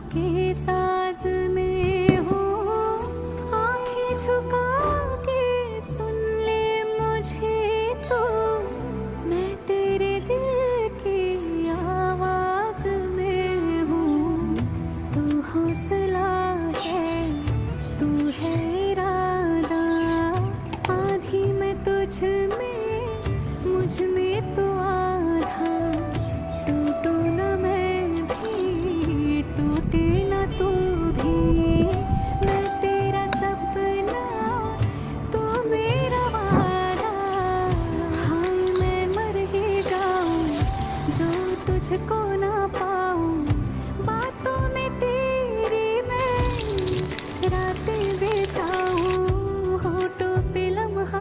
के साज में हो, आंखें झुका के सुन ले मुझे तो, मैं तेरे दिल की आवाज में हूँ। तू हौसला है, तू है इरादा, आधी मैं तुझ में, मुझ में तो आधा। टूटू न मैं भी, टूटे न तू भी, मैं तेरा सपना, तू मेरा वादा। हाय मैं मर ही जाऊं जो तुझको